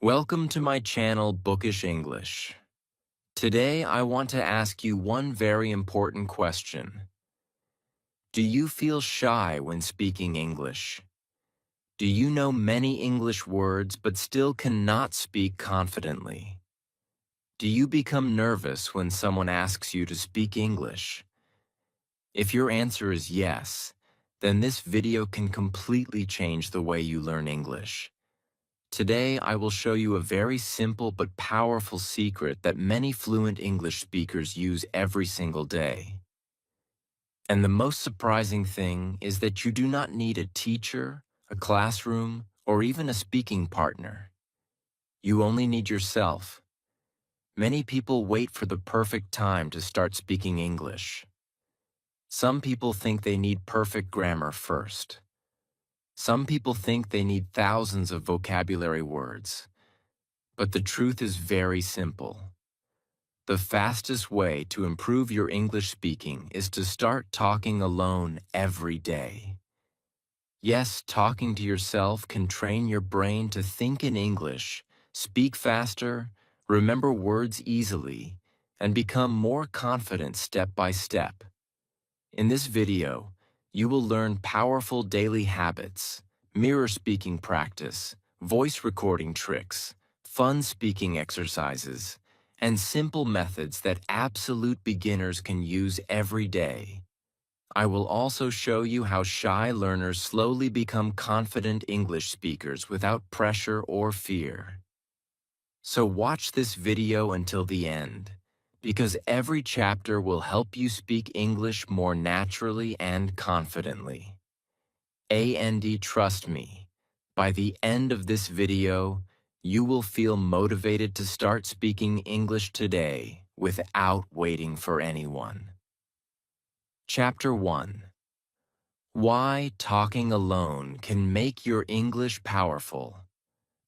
Welcome to my channel, Bookish English. Today, I want to ask you one very important question. Do you feel shy when speaking English? Do you know many English words but still cannot speak confidently? Do you become nervous when someone asks you to speak English? If your answer is yes, then this video can completely change the way you learn English. Today, I will show you a very simple but powerful secret that many fluent English speakers use every single day. And the most surprising thing is that you do not need a teacher, a classroom, or even a speaking partner. You only need yourself. Many people wait for the perfect time to start speaking English. Some people think they need perfect grammar first. Some people think they need thousands of vocabulary words. But the truth is very simple. The fastest way to improve your English speaking is to start talking alone every day. Yes, talking to yourself can train your brain to think in English, speak faster, remember words easily, and become more confident step by step. In this video, you will learn powerful daily habits, mirror speaking practice, voice recording tricks, fun speaking exercises, and simple methods that absolute beginners can use every day. I will also show you how shy learners slowly become confident English speakers without pressure or fear. So watch this video until the end, because every chapter will help you speak English more naturally and confidently. And trust me, by the end of this video, you will feel motivated to start speaking English today without waiting for anyone. Chapter 1. Why talking alone can make your English powerful.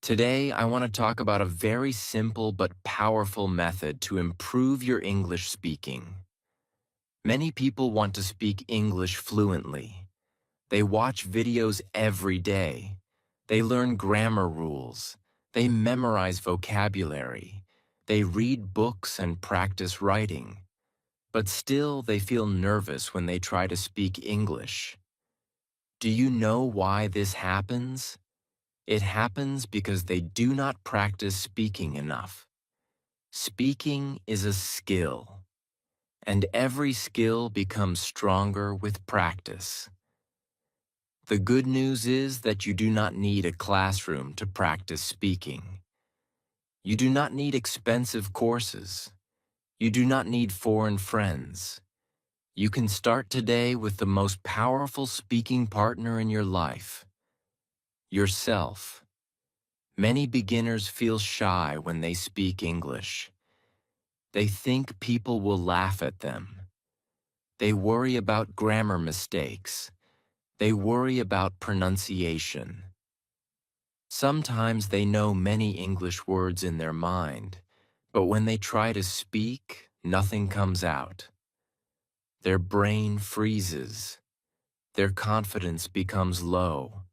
Today, I want to talk about a very simple but powerful method to improve your English speaking. Many people want to speak English fluently. They watch videos every day. They learn grammar rules. They memorize vocabulary. They read books and practice writing. But still, they feel nervous when they try to speak English. Do you know why this happens? It happens because they do not practice speaking enough. Speaking is a skill, and every skill becomes stronger with practice. The good news is that you do not need a classroom to practice speaking. You do not need expensive courses. You do not need foreign friends. You can start today with the most powerful speaking partner in your life, yourself. Many beginners feel shy when they speak English. They think people will laugh at them. They worry about grammar mistakes. They worry about pronunciation. Sometimes they know many English words in their mind, but when they try to speak, nothing comes out. Their brain freezes. Their confidence becomes low.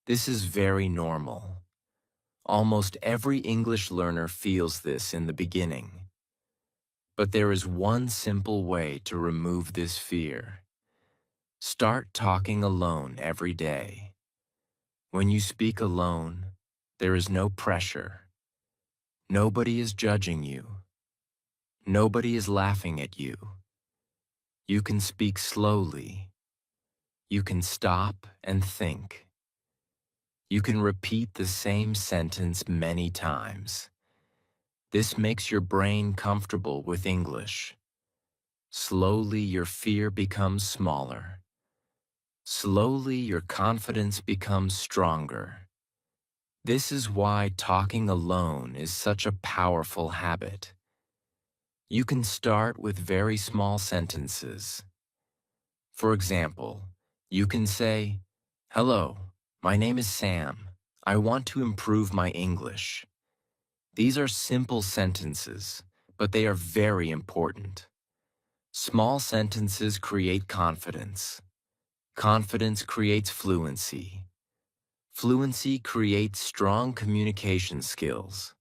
This is very normal. Almost every English learner feels this in the beginning. But there is one simple way to remove this fear. Start talking alone every day. When you speak alone, there is no pressure. Nobody is judging you. Nobody is laughing at you. You can speak slowly. You can stop and think. You can repeat the same sentence many times. This makes your brain comfortable with English. Slowly, your fear becomes smaller. Slowly, your confidence becomes stronger. This is why talking alone is such a powerful habit. You can start with very small sentences. For example, you can say, "Hello, my name is Sam. I want to improve my English." These are simple sentences, but they are very important. Small sentences create confidence. Confidence creates fluency. Fluency creates strong communication skills.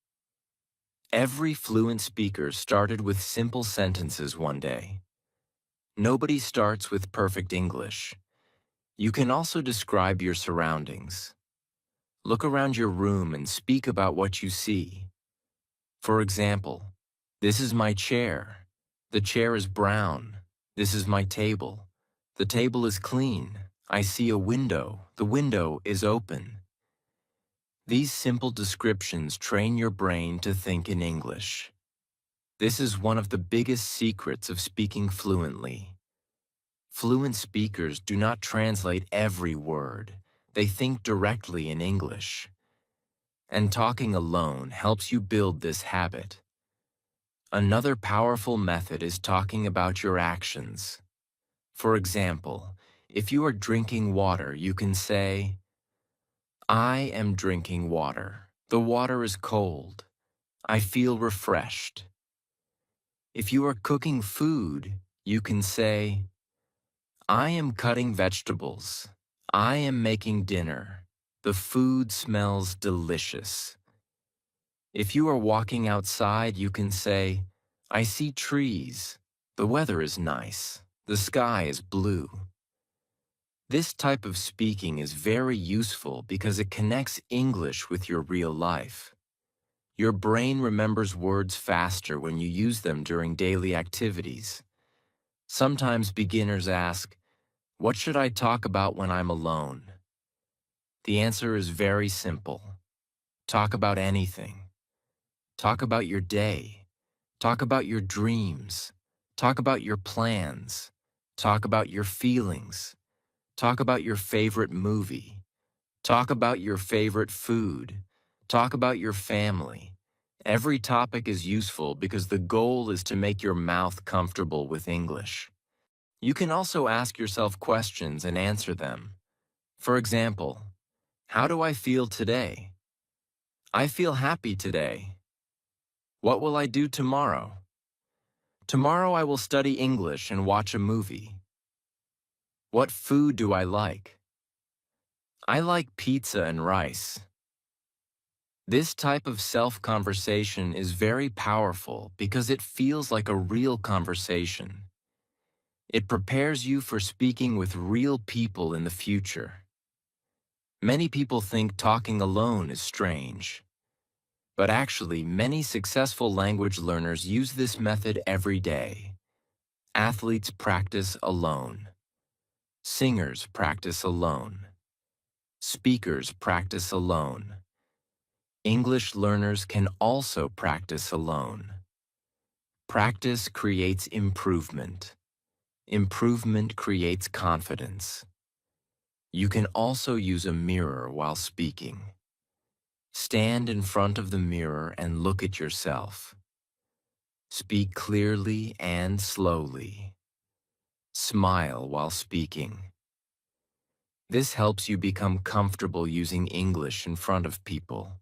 Every fluent speaker started with simple sentences one day. Nobody starts with perfect English. You can also describe your surroundings. Look around your room and speak about what you see. For example, this is my chair. The chair is brown. This is my table. The table is clean. I see a window. The window is open. These simple descriptions train your brain to think in English. This is one of the biggest secrets of speaking fluently. Fluent speakers do not translate every word. They think directly in English. And talking alone helps you build this habit. Another powerful method is talking about your actions. For example, if you are drinking water, you can say, I am drinking water. The water is cold. I feel refreshed. If you are cooking food, you can say, I am cutting vegetables. I am making dinner. The food smells delicious. If you are walking outside, you can say, I see trees. The weather is nice. The sky is blue. This type of speaking is very useful because it connects English with your real life. Your brain remembers words faster when you use them during daily activities. Sometimes beginners ask, what should I talk about when I'm alone? The answer is very simple. Talk about anything. Talk about your day. Talk about your dreams. Talk about your plans. Talk about your feelings. Talk about your favorite movie. Talk about your favorite food. Talk about your family. Every topic is useful because the goal is to make your mouth comfortable with English. You can also ask yourself questions and answer them. For example, how do I feel today? I feel happy today. What will I do tomorrow? Tomorrow I will study English and watch a movie. What food do I like? I like pizza and rice. This type of self-conversation is very powerful because it feels like a real conversation. It prepares you for speaking with real people in the future. Many people think talking alone is strange. But actually, many successful language learners use this method every day. Athletes practice alone. Singers practice alone. Speakers practice alone. English learners can also practice alone. Practice creates improvement. Improvement creates confidence. You can also use a mirror while speaking. Stand in front of the mirror and look at yourself. Speak clearly and slowly. Smile while speaking. This helps you become comfortable using English in front of people.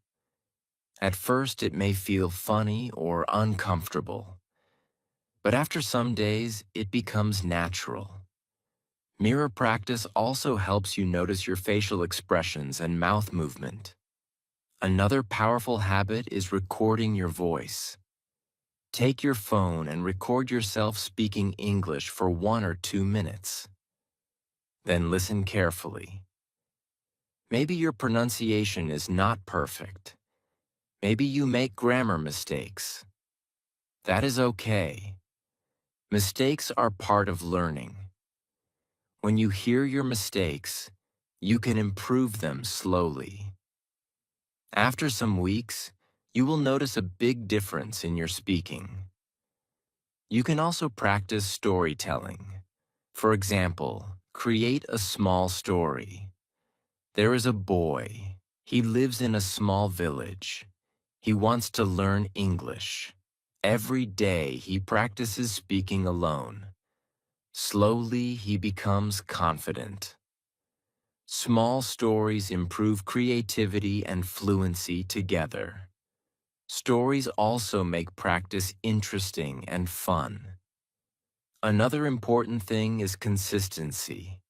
At first, it may feel funny or uncomfortable, but after some days, it becomes natural. Mirror practice also helps you notice your facial expressions and mouth movement. Another powerful habit is recording your voice. Take your phone and record yourself speaking English for 1 or 2 minutes. Then listen carefully. Maybe your pronunciation is not perfect. Maybe you make grammar mistakes. That is okay. Mistakes are part of learning. When you hear your mistakes, you can improve them slowly. After some weeks, you will notice a big difference in your speaking. You can also practice storytelling. For example, create a small story. There is a boy. He lives in a small village. He wants to learn English. Every day he practices speaking alone. Slowly he becomes confident. Small stories improve creativity and fluency together. Stories also make practice interesting and fun. Another important thing is consistency.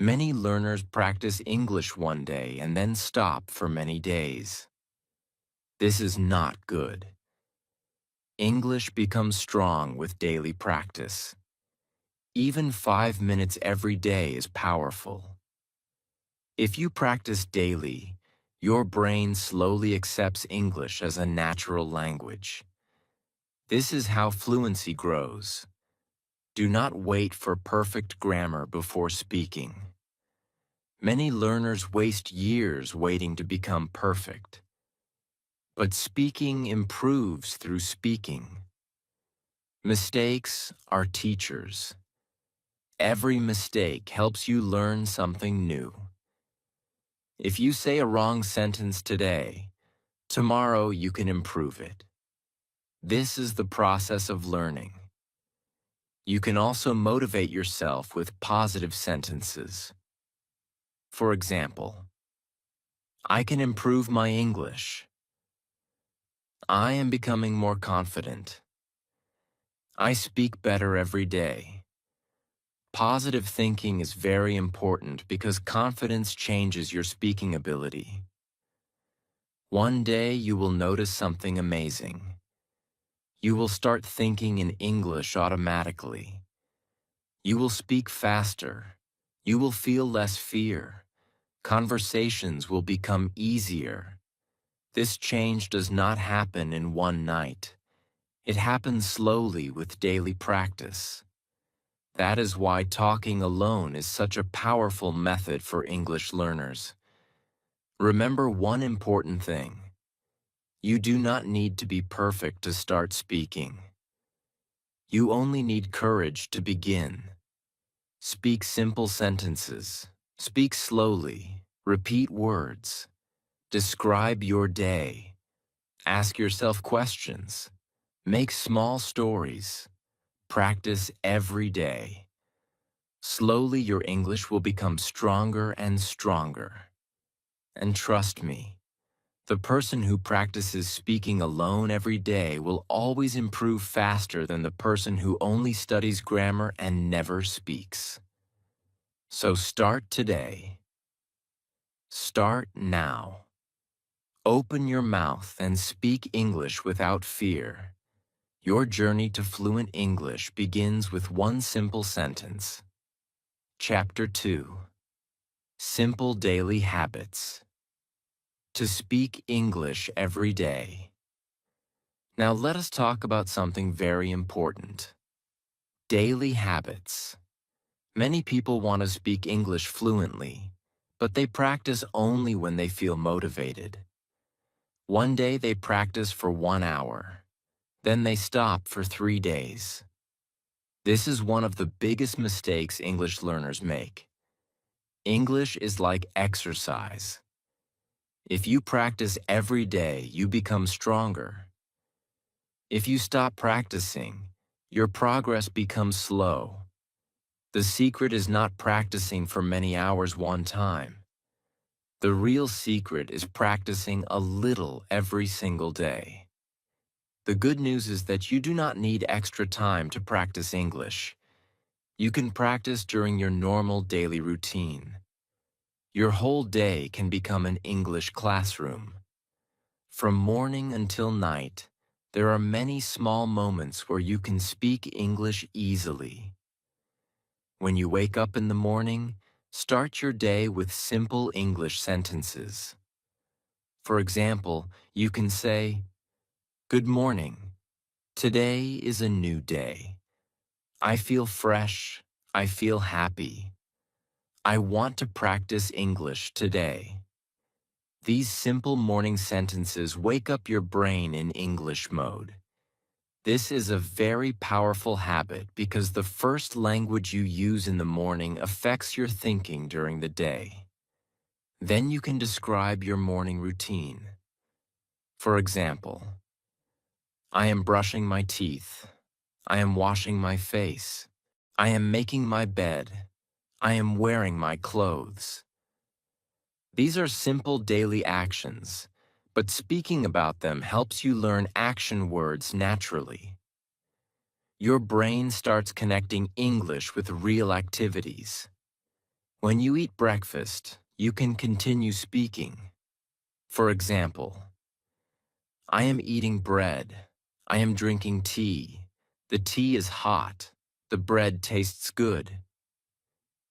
Many learners practice English one day and then stop for many days. This is not good. English becomes strong with daily practice. Even 5 minutes every day is powerful. If you practice daily, your brain slowly accepts English as a natural language. This is how fluency grows. Do not wait for perfect grammar before speaking. Many learners waste years waiting to become perfect. But speaking improves through speaking. Mistakes are teachers. Every mistake helps you learn something new. If you say a wrong sentence today, tomorrow you can improve it. This is the process of learning. You can also motivate yourself with positive sentences. For example, I can improve my English. I am becoming more confident. I speak better every day. Positive thinking is very important because confidence changes your speaking ability. One day you will notice something amazing. You will start thinking in English automatically. You will speak faster. You will feel less fear. Conversations will become easier. This change does not happen in one night. It happens slowly with daily practice. That is why talking alone is such a powerful method for English learners. Remember one important thing. You do not need to be perfect to start speaking. You only need courage to begin. Speak simple sentences. Speak slowly. Repeat words. Describe your day. Ask yourself questions. Make small stories. Practice every day. Slowly, your English will become stronger and stronger. And trust me, the person who practices speaking alone every day will always improve faster than the person who only studies grammar and never speaks. So start today. Start now. Open your mouth and speak English without fear. Your journey to fluent English begins with one simple sentence. Chapter 2. Simple Daily Habits. To speak English every day. Now let us talk about something very important. Daily habits. Many people want to speak English fluently, but they practice only when they feel motivated. One day they practice for 1 hour. Then they stop for 3 days. This is one of the biggest mistakes English learners make. English is like exercise. If you practice every day, you become stronger. If you stop practicing, your progress becomes slow. The secret is not practicing for many hours one time. The real secret is practicing a little every single day. The good news is that you do not need extra time to practice English. You can practice during your normal daily routine. Your whole day can become an English classroom. From morning until night, there are many small moments where you can speak English easily. When you wake up in the morning, start your day with simple English sentences. For example, you can say, "Good morning. Today is a new day. I feel fresh. I feel happy. I want to practice English today." These simple morning sentences wake up your brain in English mode. This is a very powerful habit because the first language you use in the morning affects your thinking during the day. Then you can describe your morning routine. For example, I am brushing my teeth. I am washing my face. I am making my bed. I am wearing my clothes. These are simple daily actions, but speaking about them helps you learn action words naturally. Your brain starts connecting English with real activities. When you eat breakfast, you can continue speaking. For example, I am eating bread. I am drinking tea. The tea is hot. The bread tastes good.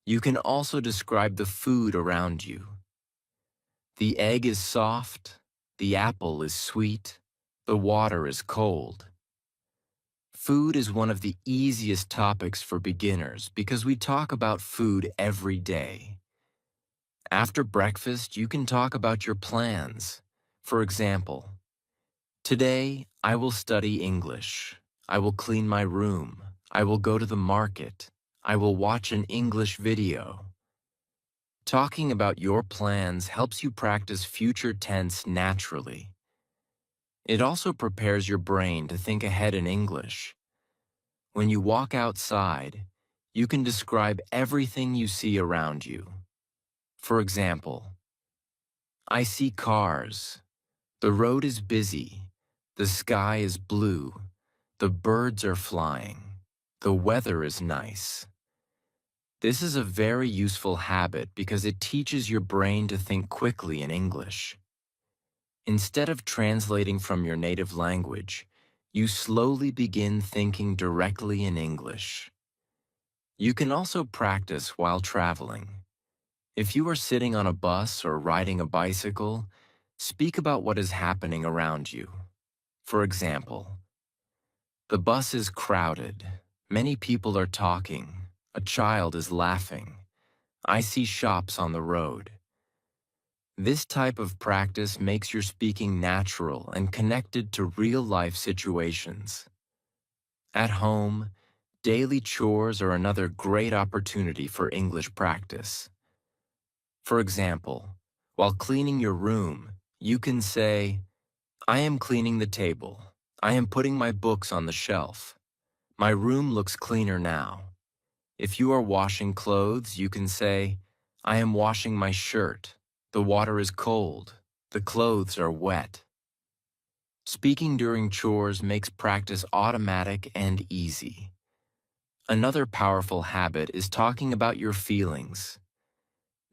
You can also describe the food around you. The egg is soft. The apple is sweet. The water is cold. Food is one of the easiest topics for beginners because we talk about food every day. After breakfast, you can talk about your plans. For example, today I will study English. I will clean my room. I will go to the market. I will watch an English video. Talking about your plans helps you practice future tense naturally. It also prepares your brain to think ahead in English. When you walk outside, you can describe everything you see around you. For example, I see cars. The road is busy. The sky is blue. The birds are flying. The weather is nice. This is a very useful habit because it teaches your brain to think quickly in English. Instead of translating from your native language, you slowly begin thinking directly in English. You can also practice while traveling. If you are sitting on a bus or riding a bicycle, speak about what is happening around you. For example, the bus is crowded. Many people are talking. A child is laughing. I see shops on the road. This type of practice makes your speaking natural and connected to real-life situations. At home, daily chores are another great opportunity for English practice. For example, while cleaning your room, you can say, I am cleaning the table. I am putting my books on the shelf. My room looks cleaner now. If you are washing clothes, you can say, I am washing my shirt. The water is cold. The clothes are wet. Speaking during chores makes practice automatic and easy. Another powerful habit is talking about your feelings.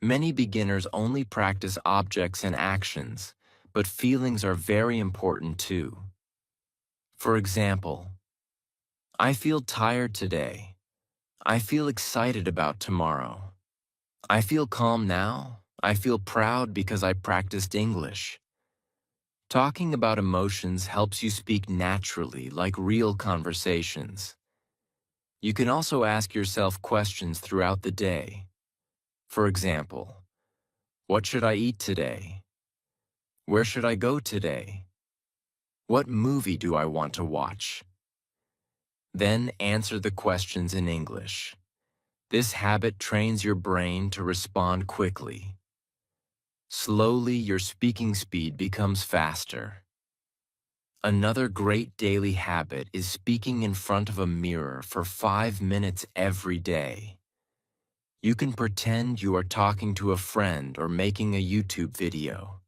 Many beginners only practice objects and actions, but feelings are very important too. For example, I feel tired today. I feel excited about tomorrow. I feel calm now. I feel proud because I practiced English. Talking about emotions helps you speak naturally, like real conversations. You can also ask yourself questions throughout the day. For example, what should I eat today? Where should I go today? What movie do I want to watch? Then answer the questions in English. This habit trains your brain to respond quickly. Slowly, your speaking speed becomes faster. Another great daily habit is speaking in front of a mirror for 5 minutes every day. You can pretend you are talking to a friend or making a YouTube video.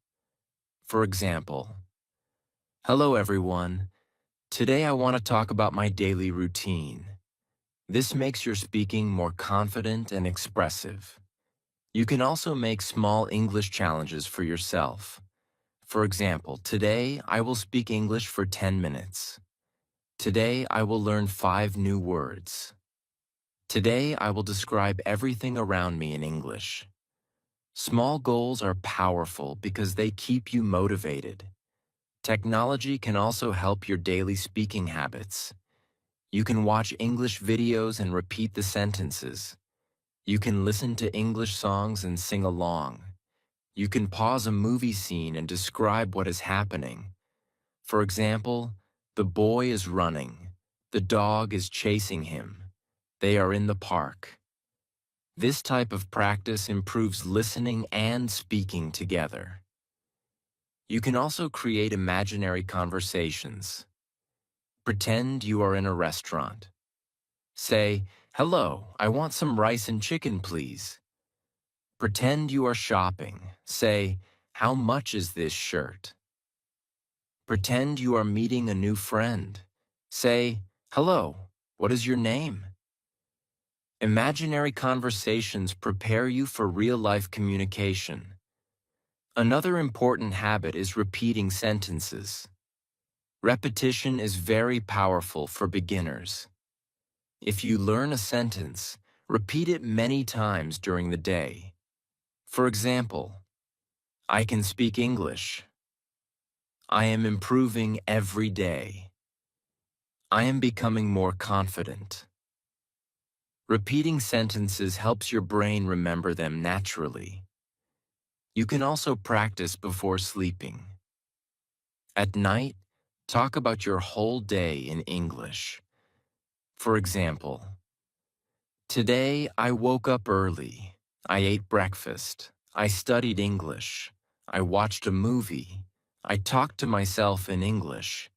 For example, hello everyone. Today I want to talk about my daily routine. This makes your speaking more confident and expressive. You can also make small English challenges for yourself. For example, today I will speak English for 10 minutes. Today I will learn 5 new words. Today I will describe everything around me in English. Small goals are powerful because they keep you motivated. Technology can also help your daily speaking habits. You can watch English videos and repeat the sentences. You can listen to English songs and sing along. You can pause a movie scene and describe what is happening. For example, the boy is running. The dog is chasing him. They are in the park. This type of practice improves listening and speaking together. You can also create imaginary conversations. Pretend you are in a restaurant. Say, hello, I want some rice and chicken, please. Pretend you are shopping. Say, how much is this shirt? Pretend you are meeting a new friend. Say, hello, what is your name? Imaginary conversations prepare you for real-life communication. Another important habit is repeating sentences. Repetition is very powerful for beginners. If you learn a sentence, repeat it many times during the day. For example, I can speak English. I am improving every day. I am becoming more confident. Repeating sentences helps your brain remember them naturally. You can also practice before sleeping. At night, talk about your whole day in English. For example, today I woke up early. I ate breakfast. I studied English. I watched a movie. I talked to myself in English.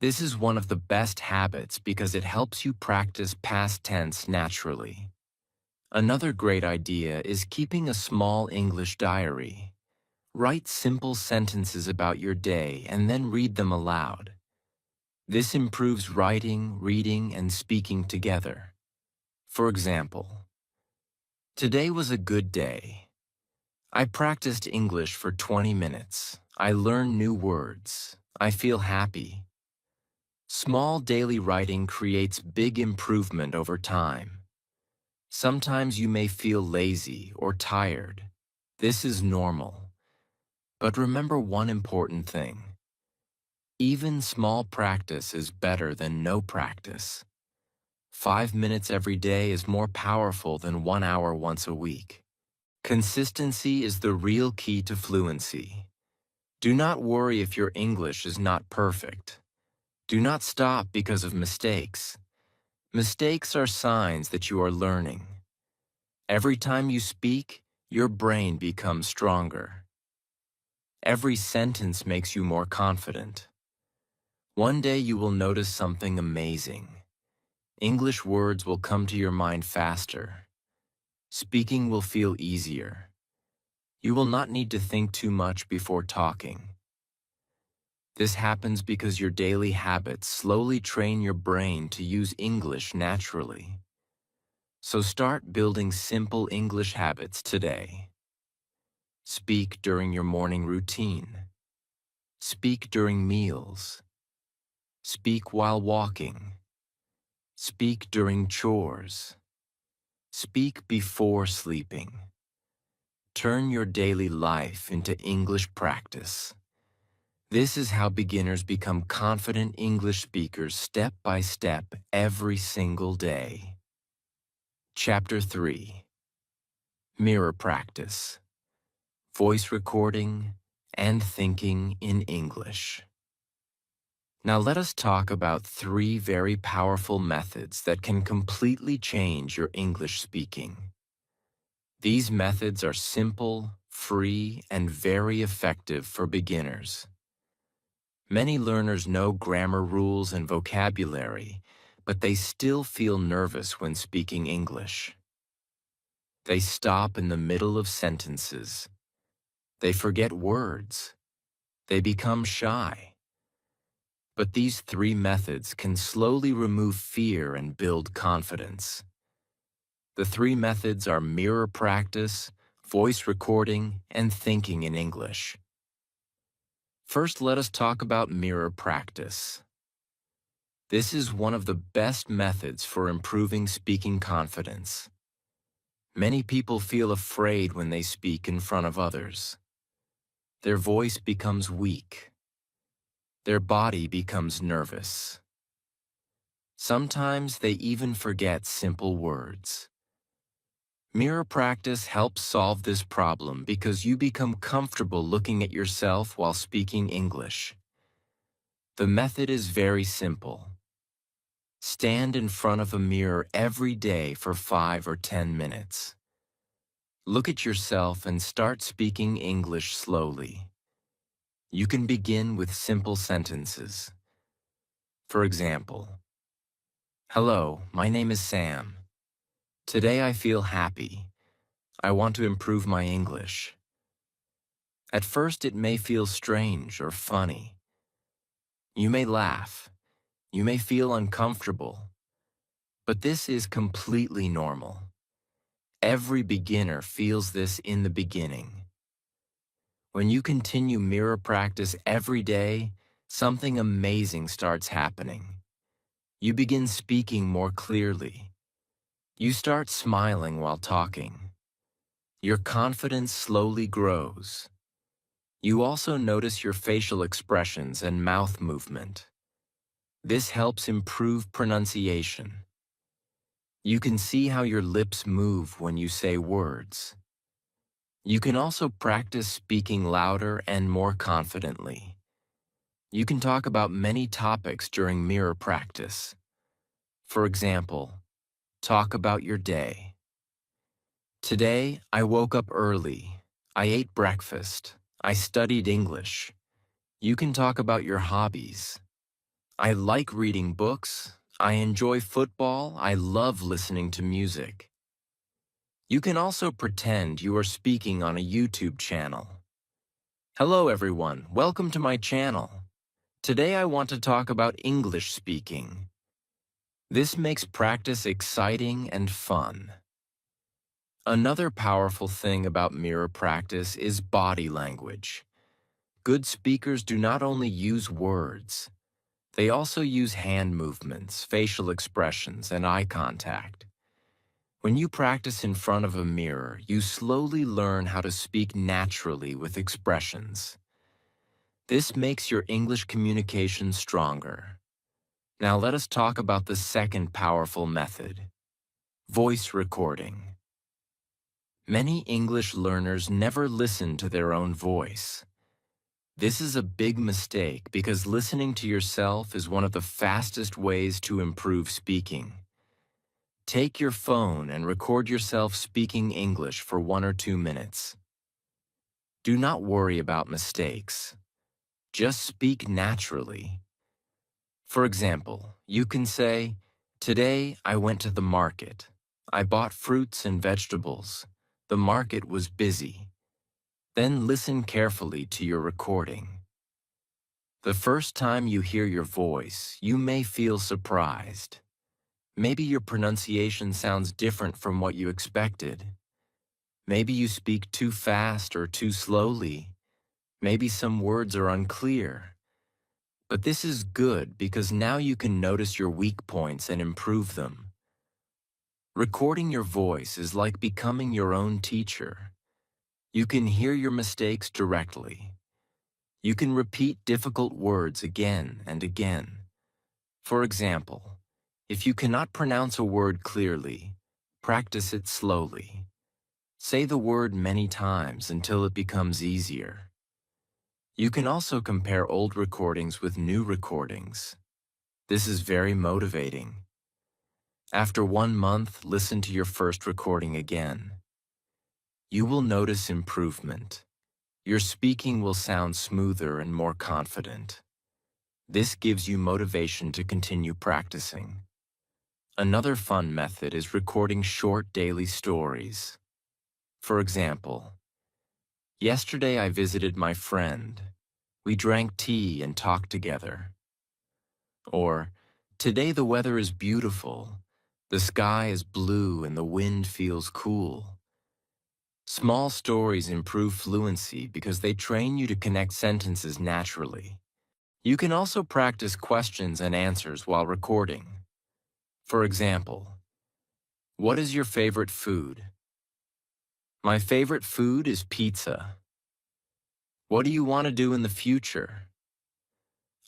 This is one of the best habits because it helps you practice past tense naturally. Another great idea is keeping a small English diary. Write simple sentences about your day and then read them aloud. This improves writing, reading, and speaking together. For example, today was a good day. I practiced English for 20 minutes. I learned new words. I feel happy. Small daily writing creates big improvement over time. Sometimes you may feel lazy or tired. This is normal. But remember one important thing. Even small practice is better than no practice. 5 minutes every day is more powerful than 1 hour once a week. Consistency is the real key to fluency. Do not worry if your English is not perfect. Do not stop because of mistakes. Mistakes are signs that you are learning. Every time you speak, your brain becomes stronger. Every sentence makes you more confident. One day you will notice something amazing. English words will come to your mind faster. Speaking will feel easier. You will not need to think too much before talking. This happens because your daily habits slowly train your brain to use English naturally. So start building simple English habits today. Speak during your morning routine. Speak during meals. Speak while walking. Speak during chores. Speak before sleeping. Turn your daily life into English practice. This is how beginners become confident English speakers step by step every single day. Chapter 3. Mirror Practice. Voice recording and thinking in English. Now let us talk about 3 very powerful methods that can completely change your English speaking. These methods are simple, free, and very effective for beginners. Many learners know grammar rules and vocabulary, but they still feel nervous when speaking English. They stop in the middle of sentences. They forget words. They become shy. But these 3 methods can slowly remove fear and build confidence. The 3 methods are mirror practice, voice recording, and thinking in English. First, let us talk about mirror practice. This is one of the best methods for improving speaking confidence. Many people feel afraid when they speak in front of others. Their voice becomes weak. Their body becomes nervous. Sometimes they even forget simple words. Mirror practice helps solve this problem because you become comfortable looking at yourself while speaking English. The method is very simple. Stand in front of a mirror every day for 5 or 10 minutes. Look at yourself and start speaking English slowly. You can begin with simple sentences. For example, hello, my name is Sam. Today I feel happy. I want to improve my English. At first it may feel strange or funny. You may laugh. You may feel uncomfortable. But this is completely normal. Every beginner feels this in the beginning. When you continue mirror practice every day, something amazing starts happening. You begin speaking more clearly. You start smiling while talking. Your confidence slowly grows. You also notice your facial expressions and mouth movement. This helps improve pronunciation. You can see how your lips move when you say words. You can also practice speaking louder and more confidently. You can talk about many topics during mirror practice. For example, talk about your day. Today, I woke up early. I ate breakfast. I studied English. You can talk about your hobbies. I like reading books. I enjoy football. I love listening to music. You can also pretend you are speaking on a YouTube channel. Hello everyone, welcome to my channel. Today I want to talk about English speaking. This makes practice exciting and fun. Another powerful thing about mirror practice is body language. Good speakers do not only use words, they also use hand movements, facial expressions, and eye contact. When you practice in front of a mirror, you slowly learn how to speak naturally with expressions. This makes your English communication stronger. Now let us talk about the second powerful method, voice recording. Many English learners never listen to their own voice. This is a big mistake because listening to yourself is one of the fastest ways to improve speaking. Take your phone and record yourself speaking English for 1 or 2 minutes. Do not worry about mistakes. Just speak naturally. For example, you can say, "Today I went to the market. I bought fruits and vegetables. The market was busy." Then listen carefully to your recording. The first time you hear your voice, you may feel surprised. Maybe your pronunciation sounds different from what you expected. Maybe you speak too fast or too slowly. Maybe some words are unclear. But this is good because now you can notice your weak points and improve them. Recording your voice is like becoming your own teacher. You can hear your mistakes directly. You can repeat difficult words again and again. For example, if you cannot pronounce a word clearly, practice it slowly. Say the word many times until it becomes easier. You can also compare old recordings with new recordings. This is very motivating. After 1 month, listen to your first recording again. You will notice improvement. Your speaking will sound smoother and more confident. This gives you motivation to continue practicing. Another fun method is recording short daily stories. For example, yesterday I visited my friend. We drank tea and talked together. Or, today the weather is beautiful. The sky is blue and the wind feels cool. Small stories improve fluency because they train you to connect sentences naturally. You can also practice questions and answers while recording. For example, what is your favorite food? My favorite food is pizza. What do you want to do in the future?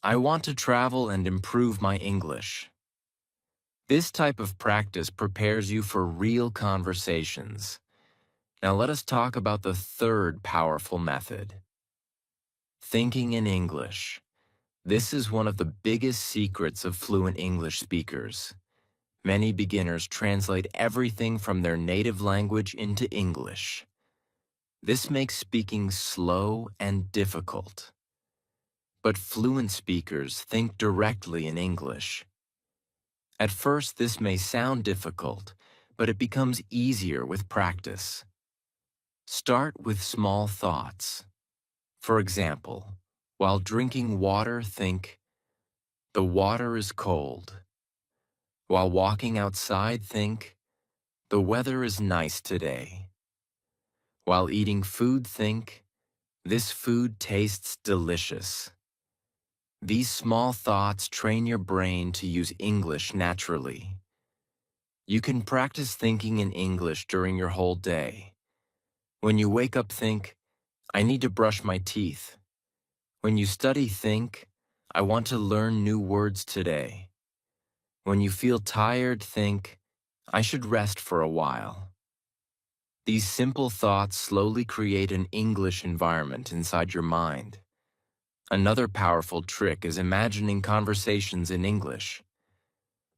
I want to travel and improve my English. This type of practice prepares you for real conversations. Now let us talk about the third powerful method, thinking in English. This is one of the biggest secrets of fluent English speakers. Many beginners translate everything from their native language into English. This makes speaking slow and difficult. But fluent speakers think directly in English. At first, this may sound difficult, but it becomes easier with practice. Start with small thoughts. For example, while drinking water, think, "The water is cold." While walking outside, think, the weather is nice today. While eating food, think, this food tastes delicious. These small thoughts train your brain to use English naturally. You can practice thinking in English during your whole day. When you wake up, think, I need to brush my teeth. When you study, think, I want to learn new words today. When you feel tired, think, I should rest for a while. These simple thoughts slowly create an English environment inside your mind. Another powerful trick is imagining conversations in English.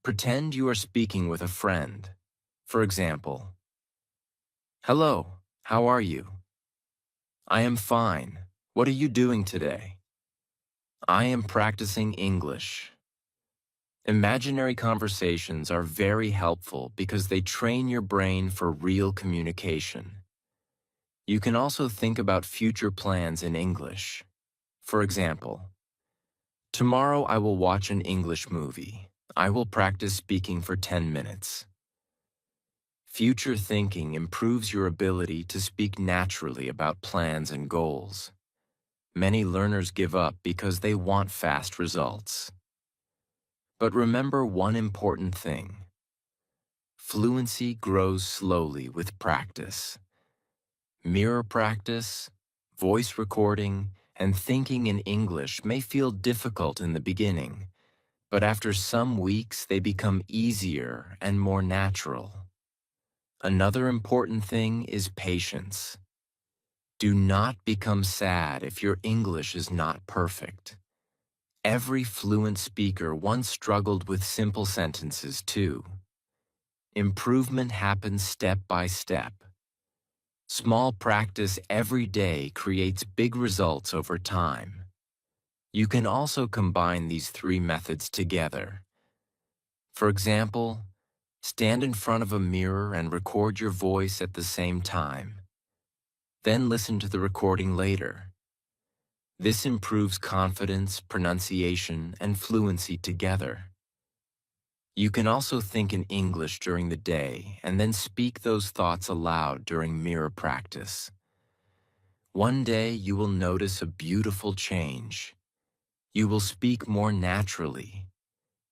Pretend you are speaking with a friend. For example, hello, how are you? I am fine. What are you doing today? I am practicing English. Imaginary conversations are very helpful because they train your brain for real communication. You can also think about future plans in English. For example, tomorrow I will watch an English movie. I will practice speaking for 10 minutes. Future thinking improves your ability to speak naturally about plans and goals. Many learners give up because they want fast results. But remember one important thing. Fluency grows slowly with practice. Mirror practice, voice recording, and thinking in English may feel difficult in the beginning, but after some weeks they become easier and more natural. Another important thing is patience. Do not become sad if your English is not perfect. Every fluent speaker once struggled with simple sentences too. Improvement happens step by step. Small practice every day creates big results over time. You can also combine these three methods together. For example, stand in front of a mirror and record your voice at the same time. Then listen to the recording later. This improves confidence, pronunciation, and fluency together. You can also think in English during the day and then speak those thoughts aloud during mirror practice. One day you will notice a beautiful change. You will speak more naturally.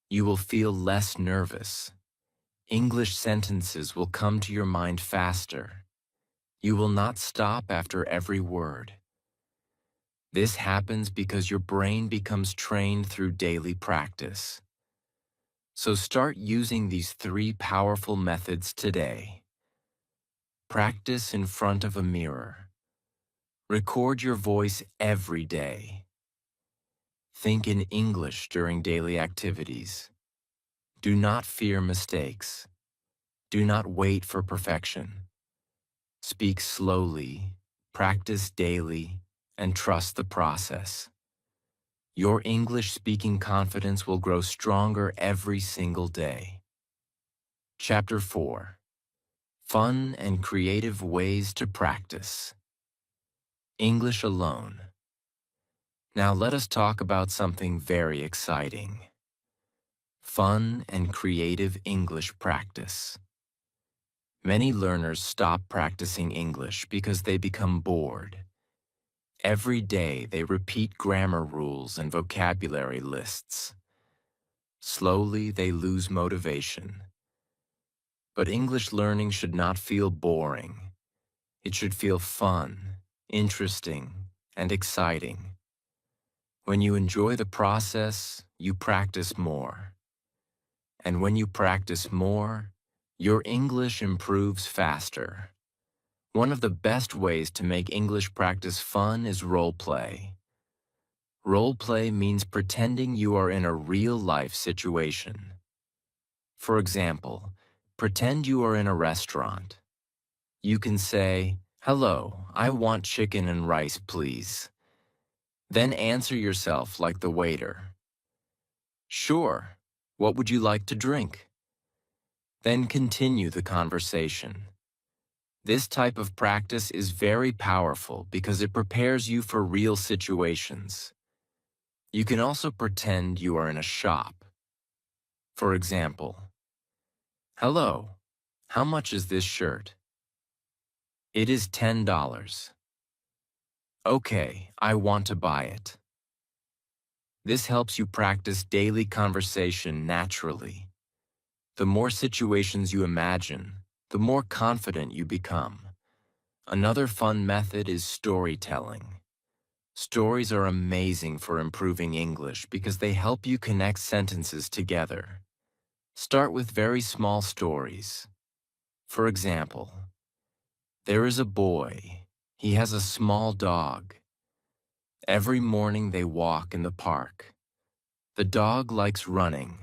You will feel less nervous. English sentences will come to your mind faster. You will not stop after every word. This happens because your brain becomes trained through daily practice. So start using these three powerful methods today. Practice in front of a mirror. Record your voice every day. Think in English during daily activities. Do not fear mistakes. Do not wait for perfection. Speak slowly, practice daily, and trust the process. Your English speaking confidence will grow stronger every single day. Chapter 4. Fun and creative ways to practice. English alone. Now let us talk about something very exciting. Fun and creative English practice. Many learners stop practicing English because they become bored. Every day they repeat grammar rules and vocabulary lists. Slowly they lose motivation. But English learning should not feel boring. It should feel fun, interesting, and exciting. When you enjoy the process, you practice more. And when you practice more, your English improves faster. One of the best ways to make English practice fun is role play. Role play means pretending you are in a real-life situation. For example, pretend you are in a restaurant. You can say, "Hello, I want chicken and rice, please." Then answer yourself like the waiter. "Sure, what would you like to drink?" Then continue the conversation. This type of practice is very powerful because it prepares you for real situations. You can also pretend you are in a shop. For example, Hello, how much is this shirt? It is $10. Okay, I want to buy it. This helps you practice daily conversation naturally. The more situations you imagine, the more confident you become. Another fun method is storytelling. Stories are amazing for improving English because they help you connect sentences together. Start with very small stories. For example, there is a boy. He has a small dog. Every morning they walk in the park. The dog likes running.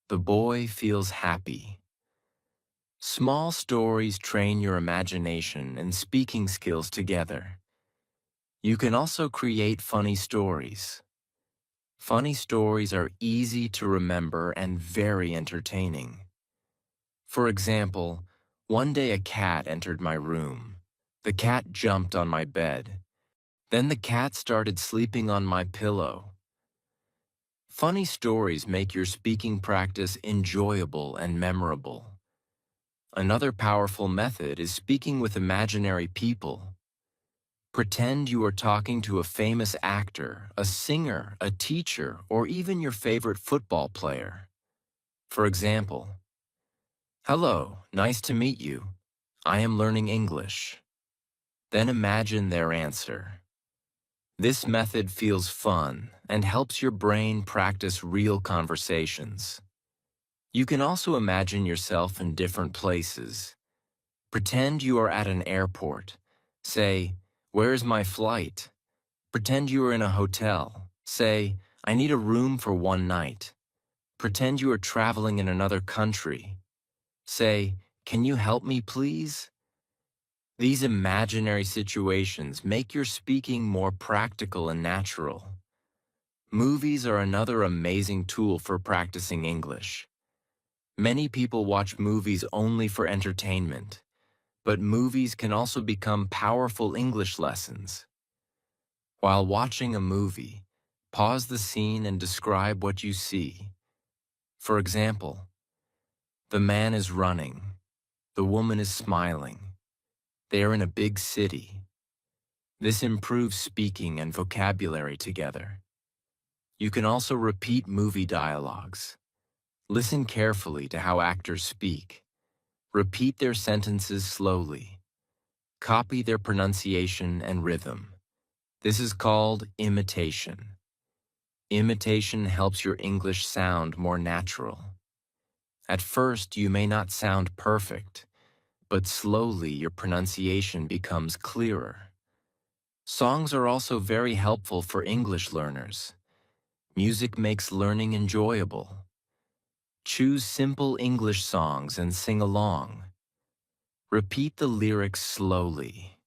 The boy feels happy. Small stories train your imagination and speaking skills together. You can also create funny stories. Funny stories are easy to remember and very entertaining. For example, one day a cat entered my room. The cat jumped on my bed. Then the cat started sleeping on my pillow. Funny stories make your speaking practice enjoyable and memorable. Another powerful method is speaking with imaginary people. Pretend you are talking to a famous actor, a singer, a teacher, or even your favorite football player. For example, hello, nice to meet you. I am learning English. Then imagine their answer. This method feels fun and helps your brain practice real conversations. You can also imagine yourself in different places. Pretend you are at an airport. Say, "Where's my flight?" Pretend you are in a hotel. Say, "I need a room for one night." Pretend you are traveling in another country. Say, "Can you help me, please?" These imaginary situations make your speaking more practical and natural. Movies are another amazing tool for practicing English. Many people watch movies only for entertainment, but movies can also become powerful English lessons. While watching a movie, pause the scene and describe what you see. For example, the man is running, the woman is smiling, they are in a big city. This improves speaking and vocabulary together. You can also repeat movie dialogues. Listen carefully to how actors speak. Repeat their sentences slowly. Copy their pronunciation and rhythm. This is called imitation. Imitation helps your English sound more natural. At first, you may not sound perfect, but slowly your pronunciation becomes clearer. Songs are also very helpful for English learners. Music makes learning enjoyable. Choose simple English songs and sing along. Repeat the lyrics slowly.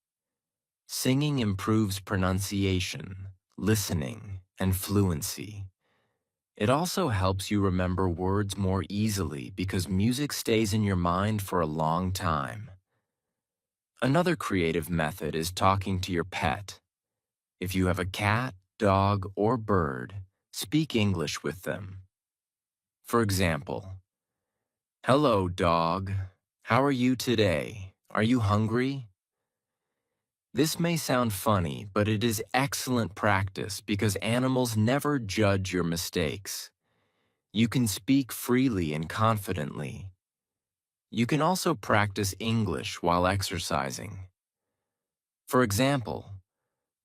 Singing improves pronunciation, listening, and fluency. It also helps you remember words more easily because music stays in your mind for a long time. Another creative method is talking to your pet. If you have a cat, dog, or bird, speak English with them. For example, hello, dog. How are you today? Are you hungry? This may sound funny, but it is excellent practice because animals never judge your mistakes. You can speak freely and confidently. You can also practice English while exercising. For example,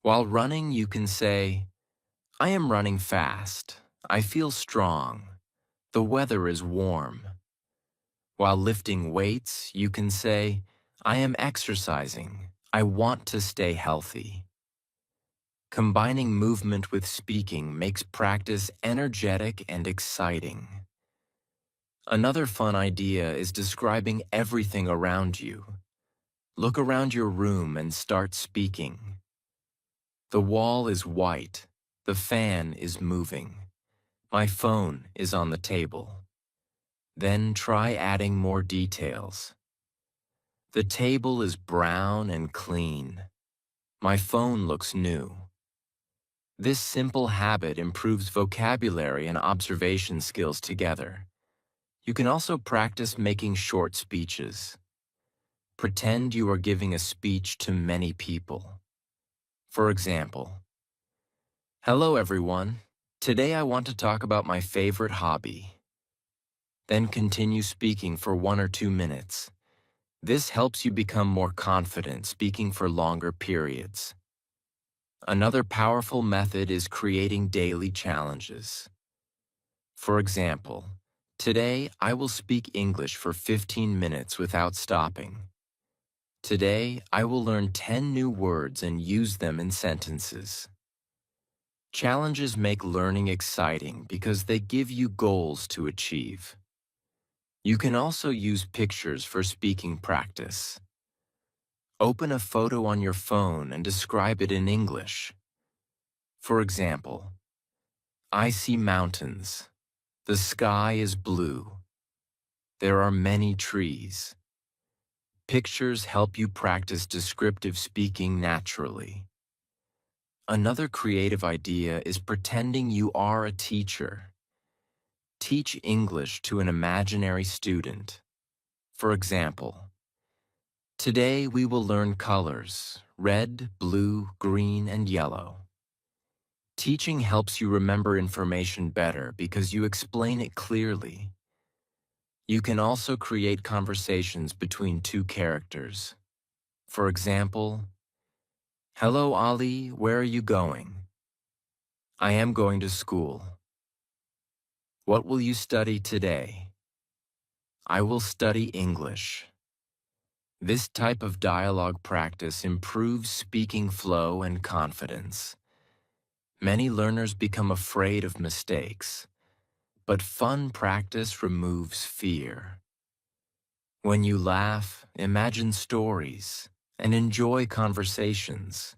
while running you can say, "I am running fast. I feel strong. The weather is warm." While lifting weights, you can say, "I am exercising. I want to stay healthy." Combining movement with speaking makes practice energetic and exciting. Another fun idea is describing everything around you. Look around your room and start speaking. The wall is white. The fan is moving. My phone is on the table. Then try adding more details. The table is brown and clean. My phone looks new. This simple habit improves vocabulary and observation skills together. You can also practice making short speeches. Pretend you are giving a speech to many people. For example, "Hello everyone. Today I want to talk about my favorite hobby." Then continue speaking for 1 or 2 minutes. This helps you become more confident speaking for longer periods. Another powerful method is creating daily challenges. For example, today I will speak English for 15 minutes without stopping. Today I will learn 10 new words and use them in sentences. Challenges make learning exciting because they give you goals to achieve. You can also use pictures for speaking practice. Open a photo on your phone and describe it in English. For example, "I see mountains. The sky is blue. There are many trees." Pictures help you practice descriptive speaking naturally. Another creative idea is pretending you are a teacher. Teach English to an imaginary student. For example, today we will learn colors: red, blue, green, and yellow. Teaching helps you remember information better because you explain it clearly. You can also create conversations between two characters. For example, "Hello, Ali, where are you going?" "I am going to school." "What will you study today?" "I will study English." This type of dialogue practice improves speaking flow and confidence. Many learners become afraid of mistakes, but fun practice removes fear. When you laugh, imagine stories, and enjoy conversations,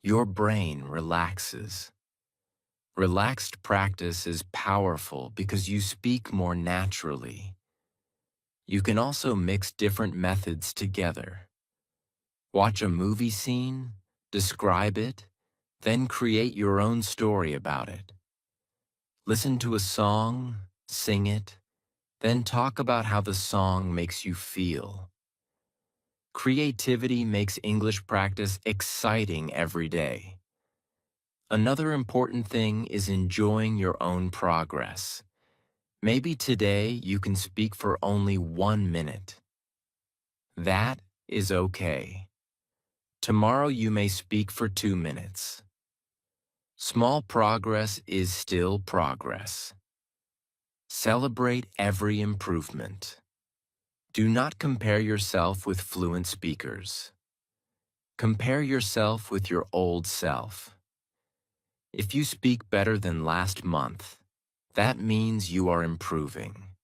your brain relaxes. Relaxed practice is powerful because you speak more naturally. You can also mix different methods together. Watch a movie scene, describe it, then create your own story about it. Listen to a song, sing it, then talk about how the song makes you feel. Creativity makes English practice exciting every day. Another important thing is enjoying your own progress. Maybe today you can speak for only 1 minute. That is okay. Tomorrow you may speak for 2 minutes. Small progress is still progress. Celebrate every improvement. Do not compare yourself with fluent speakers. Compare yourself with your old self. If you speak better than last month, that means you are improving.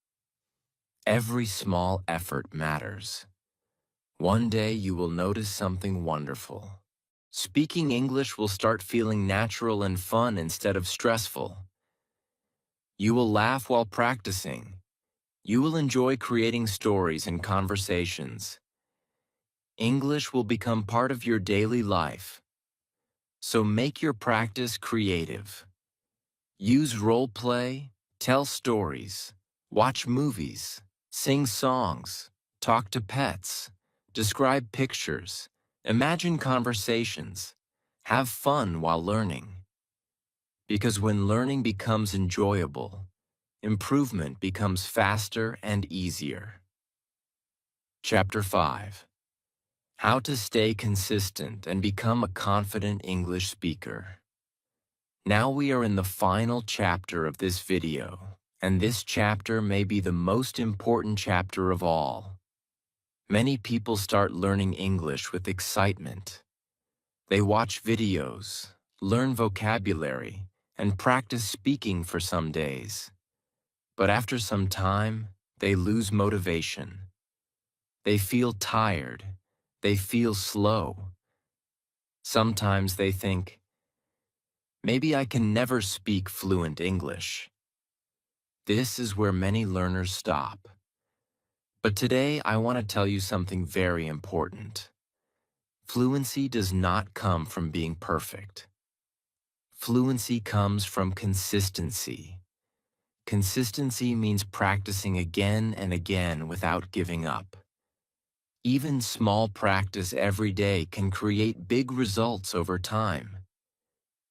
Every small effort matters. One day you will notice something wonderful. Speaking English will start feeling natural and fun instead of stressful. You will laugh while practicing. You will enjoy creating stories and conversations. English will become part of your daily life. So make your practice creative. Use role play, tell stories, watch movies, sing songs, talk to pets, describe pictures, imagine conversations, have fun while learning. Because when learning becomes enjoyable, improvement becomes faster and easier. Chapter 5. How to stay consistent and become a confident English speaker. Now we are in the final chapter of this video, and this chapter may be the most important chapter of all. Many people start learning English with excitement. They watch videos, learn vocabulary, and practice speaking for some days. But after some time, they lose motivation. They feel tired. They feel slow. Sometimes they think, maybe I can never speak fluent English. This is where many learners stop. But today I want to tell you something very important. Fluency does not come from being perfect. Fluency comes from consistency. Consistency means practicing again and again without giving up. Even small practice every day can create big results over time.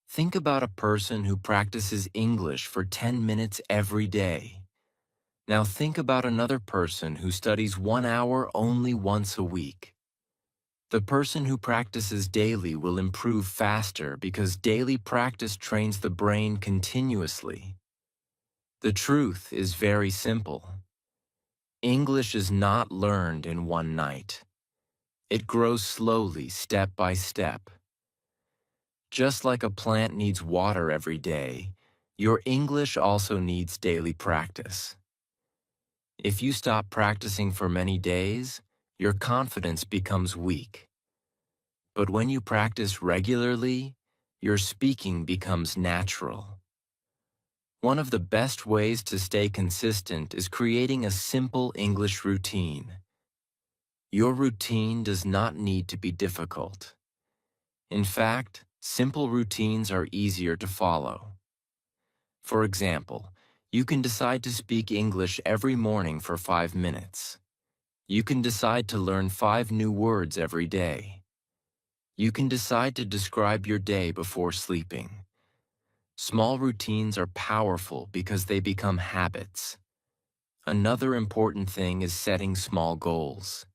Think about a person who practices English for 10 minutes every day. Now think about another person who studies 1 hour only once a week. The person who practices daily will improve faster because daily practice trains the brain continuously. The truth is very simple. English is not learned in one night. It grows slowly, step by step. Just like a plant needs water every day, your English also needs daily practice. If you stop practicing for many days, your confidence becomes weak. But when you practice regularly, your speaking becomes natural. One of the best ways to stay consistent is creating a simple English routine. Your routine does not need to be difficult. In fact, simple routines are easier to follow. For example, you can decide to speak English every morning for 5 minutes. You can decide to learn 5 new words every day. You can decide to describe your day before sleeping. Small routines are powerful because they become habits. Another important thing is setting small goals.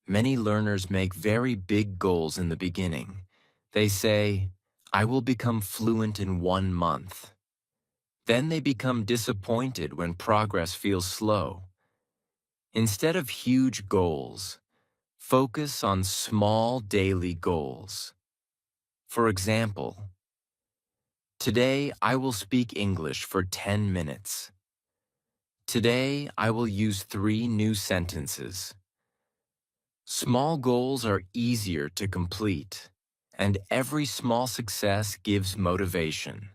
Many learners make very big goals in the beginning. They say, "I will become fluent in 1 month." Then they become disappointed when progress feels slow. Instead of huge goals, focus on small daily goals. For example, today I will speak English for 10 minutes. Today I will use 3 new sentences. Small goals are easier to complete, and every small success gives motivation.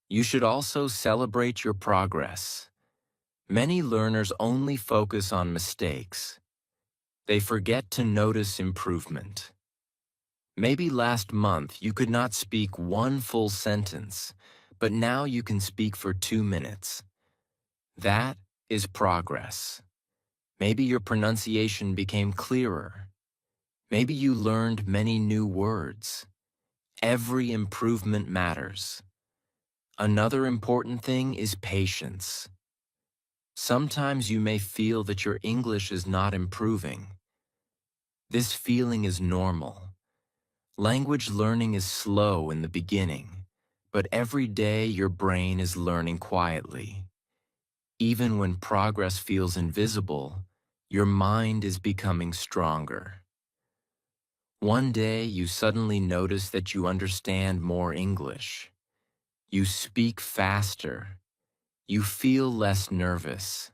You should also celebrate your progress. Many learners only focus on mistakes. They forget to notice improvement. Maybe last month you could not speak 1 full sentence, but now you can speak for 2 minutes. That is progress. Maybe your pronunciation became clearer. Maybe you learned many new words. Every improvement matters. Another important thing is patience. Sometimes you may feel that your English is not improving. This feeling is normal. Language learning is slow in the beginning, but every day your brain is learning quietly. Even when progress feels invisible, your mind is becoming stronger. One day you suddenly notice that you understand more English. You speak faster. You feel less nervous.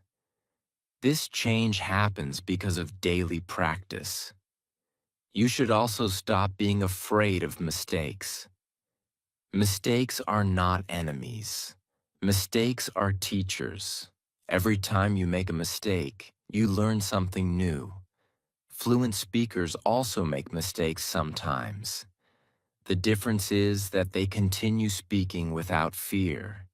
This change happens because of daily practice. You should also stop being afraid of mistakes. Mistakes are not enemies. Mistakes are teachers. Every time you make a mistake, you learn something new. Fluent speakers also make mistakes sometimes. The difference is that they continue speaking without fear.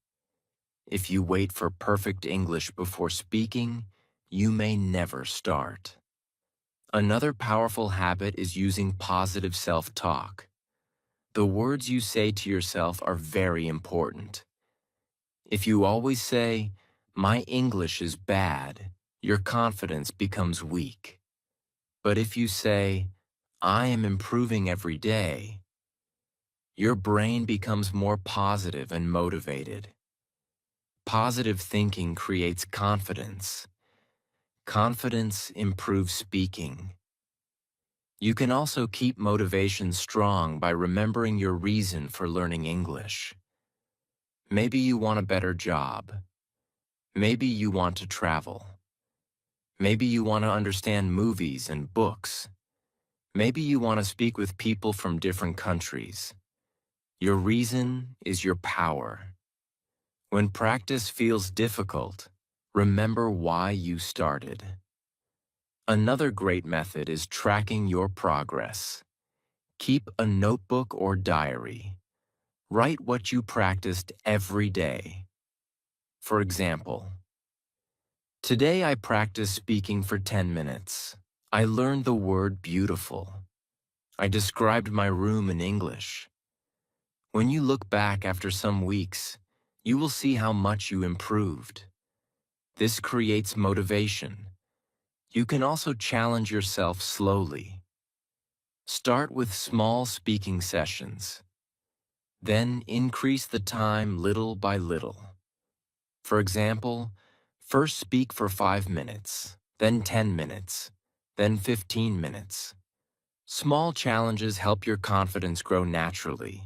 If you wait for perfect English before speaking, you may never start. Another powerful habit is using positive self-talk. The words you say to yourself are very important. If you always say, "My English is bad," your confidence becomes weak. But if you say, "I am improving every day," your brain becomes more positive and motivated. Positive thinking creates confidence. Confidence improves speaking. You can also keep motivation strong by remembering your reason for learning English. Maybe you want a better job. Maybe you want to travel. Maybe you want to understand movies and books. Maybe you want to speak with people from different countries. Your reason is your power. When practice feels difficult, remember why you started. Another great method is tracking your progress. Keep a notebook or diary. Write what you practiced every day. For example, today I practiced speaking for 10 minutes. I learned the word beautiful. I described my room in English. When you look back after some weeks, you will see how much you improved. This creates motivation. You can also challenge yourself slowly. Start with small speaking sessions. Then increase the time little by little. For example, first speak for 5 minutes, then 10 minutes, then 15 minutes. Small challenges help your confidence grow naturally.